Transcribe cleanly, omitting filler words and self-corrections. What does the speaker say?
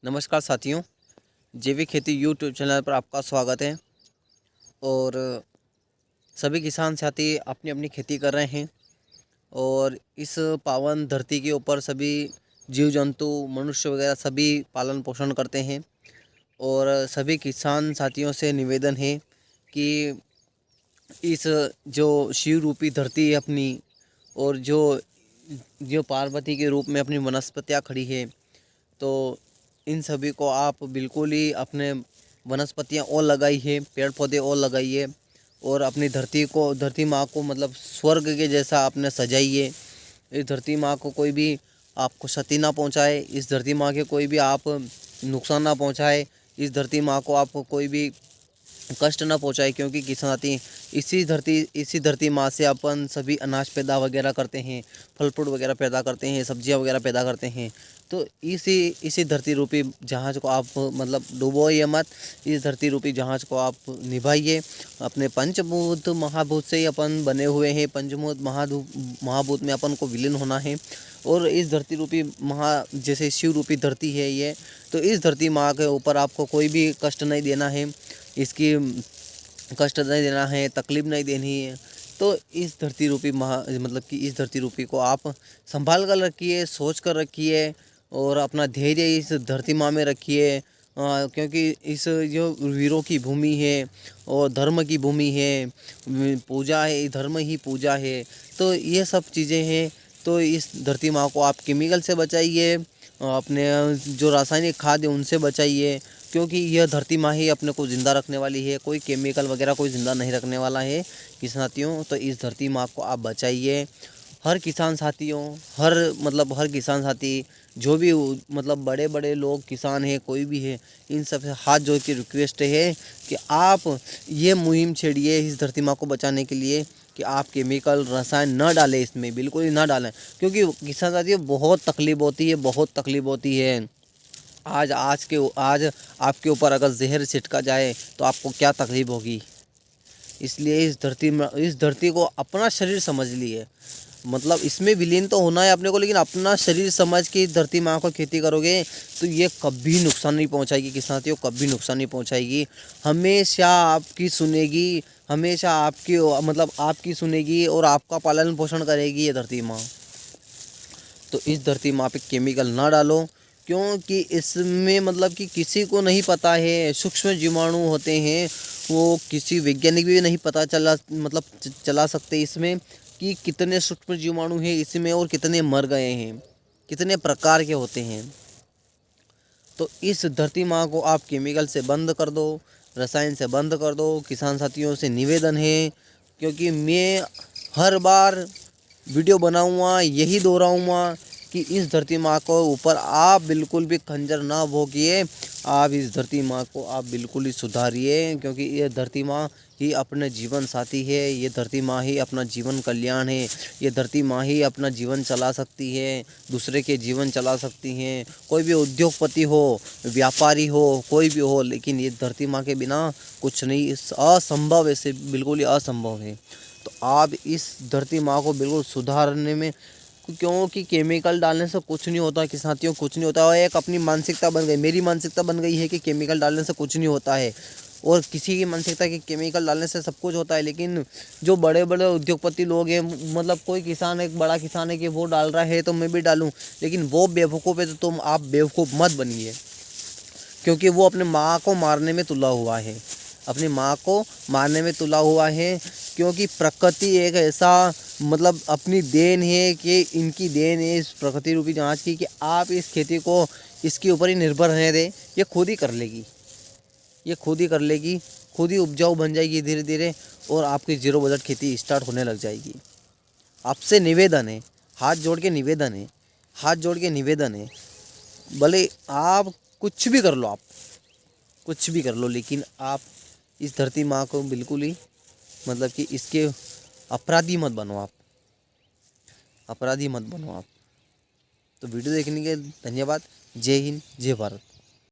नमस्कार साथियों, जैविक खेती यूट्यूब चैनल पर आपका स्वागत है। और सभी किसान साथी अपनी अपनी खेती कर रहे हैं और इस पावन धरती के ऊपर सभी जीव जंतु मनुष्य वगैरह सभी पालन पोषण करते हैं। और सभी किसान साथियों से निवेदन है कि इस जो शिव रूपी धरती है अपनी, और जो जो पार्वती के रूप में अपनी वनस्पतियाँ खड़ी है, तो इन सभी को आप बिल्कुल ही अपने वनस्पतियाँ और लगाइए, पेड़ पौधे और लगाइए और अपनी धरती माँ को मतलब स्वर्ग के जैसा आपने सजाइए। इस धरती माँ को कोई भी आपको क्षति ना पहुँचाए, इस धरती माँ के कोई भी आप नुकसान ना पहुँचाए, इस धरती माँ को आपको कोई भी कष्ट ना पहुँचाए, क्योंकि किसान साथी इसी धरती माँ से अपन सभी अनाज पैदा वगैरह करते हैं, फल फ्रूट वगैरह पैदा करते हैं, सब्जियाँ वगैरह पैदा करते हैं। तो इसी धरती रूपी जहाज़ को आप मतलब डुबोइए मत, इस धरती रूपी जहाज़ को आप निभाइए। अपने पंचभूत महाभूत से ही अपन बने हुए हैं, पंचभूत महाभूत में अपन को विलीन होना है। और इस धरती रूपी जैसे शिव रूपी धरती है ये, तो इस धरती माँ के ऊपर आपको कोई भी कष्ट नहीं देना है, इसकी कष्ट नहीं देना है, तकलीफ़ नहीं देनी है। तो इस धरती रूपी मतलब कि इस धरती रूपी को आप संभाल कर रखिए, सोच कर रखिए और अपना धैर्य इस धरती माँ में रखिए। क्योंकि इस जो वीरों की भूमि है और धर्म की भूमि है, पूजा है, धर्म ही पूजा है। तो ये सब चीज़ें हैं। तो इस धरती माँ को आप केमिकल से बचाइए, अपने जो रासायनिक खाद है उनसे बचाइए, क्योंकि यह धरती माँ ही अपने को ज़िंदा रखने वाली है, कोई केमिकल वगैरह कोई ज़िंदा नहीं रखने वाला है किसान साथियों। तो इस धरती माँ को आप बचाइए। हर किसान साथियों, हर किसान साथी जो भी मतलब बड़े बड़े लोग किसान हैं, कोई भी है, इन सब से हाथ जोड़ के रिक्वेस्ट है कि आप ये मुहिम छेड़िए इस धरती माँ को बचाने के लिए, कि आप केमिकल रसायन न डालें, इसमें बिल्कुल ही ना डालें। क्योंकि किसान साथियों बहुत तकलीफ होती है, बहुत तकलीफ होती है। आज आज आपके ऊपर अगर जहर छिटका जाए तो आपको क्या तकलीफ होगी। इसलिए इस धरती को अपना शरीर समझ लिए, मतलब इसमें विलीन तो होना है अपने को, लेकिन अपना शरीर समझ के इस धरती माँ को खेती करोगे तो ये कभी नुकसान नहीं पहुँचाएगी किसानियों, कभी नुकसान नहीं पहुँचाएगी। हमेशा आपकी सुनेगी, हमेशा आपकी सुनेगी और आपका पालन पोषण करेगी ये धरती माँ। तो इस धरती माँ पे केमिकल ना डालो, क्योंकि इसमें मतलब कि किसी को नहीं पता है, सूक्ष्म जीवाणु होते हैं, वो किसी वैज्ञानिक भी नहीं पता चला सकते इसमें कि कितने सूक्ष्म जीवाणु हैं इसमें और कितने मर गए हैं, कितने प्रकार के होते हैं। तो इस धरती माँ को आप केमिकल से बंद कर दो, रसायन से बंद कर दो। किसान साथियों से निवेदन है, क्योंकि मैं हर बार वीडियो बनाऊंगा यही दोहराऊंगा कि इस धरती माँ को ऊपर आप बिल्कुल भी खंजर ना भोगिए, आप इस धरती माँ को आप बिल्कुल ही सुधारिए। क्योंकि ये धरती माँ ही अपने जीवन साथी है, ये धरती माँ ही अपना जीवन कल्याण है, ये धरती माँ ही अपना जीवन चला सकती है, दूसरे के जीवन चला सकती हैं। कोई भी उद्योगपति हो, व्यापारी हो, कोई भी हो, लेकिन ये धरती माँ के बिना कुछ नहीं, असंभव है, बिल्कुल ही असंभव है। तो आप इस धरती माँ को बिल्कुल सुधारने में, क्योंकि केमिकल डालने से कुछ नहीं होता कि साथियों, कुछ नहीं होता। और एक अपनी मानसिकता बन गई, मेरी मानसिकता बन गई है कि केमिकल डालने से कुछ नहीं होता है, और किसी की मानसिकता कि केमिकल डालने से सब कुछ होता है। लेकिन जो बड़े बड़े उद्योगपति लोग हैं, मतलब कोई किसान, एक बड़ा किसान है कि वो डाल रहा है तो मैं भी डालूँ, लेकिन वो बेवकूफ़ है तो तुम आप बेवकूफ़ मत बनिए। क्योंकि वो अपने माँ को मारने में तुला हुआ है, अपनी माँ को मारने में तुला हुआ है। क्योंकि प्रकृति एक ऐसा मतलब अपनी देन है, कि इनकी देन है इस प्रकृति रूपी जांच की, कि आप इस खेती को इसके ऊपर ही निर्भर रहने दें, ये खुद ही कर लेगी, ये खुद ही कर लेगी, खुद ही उपजाऊ बन जाएगी धीरे धीरे, और आपकी जीरो बजट खेती स्टार्ट होने लग जाएगी। आपसे निवेदन है, हाथ जोड़ के निवेदन है, हाथ जोड़ के निवेदन है, भले आप कुछ भी कर लो, आप कुछ भी कर लो, लेकिन आप इस धरती माँ को बिल्कुल ही मतलब कि इसके अपराधी मत बनो, आप अपराधी मत बनो आप। तो वीडियो देखने के धन्यवाद। जय हिंद, जय भारत।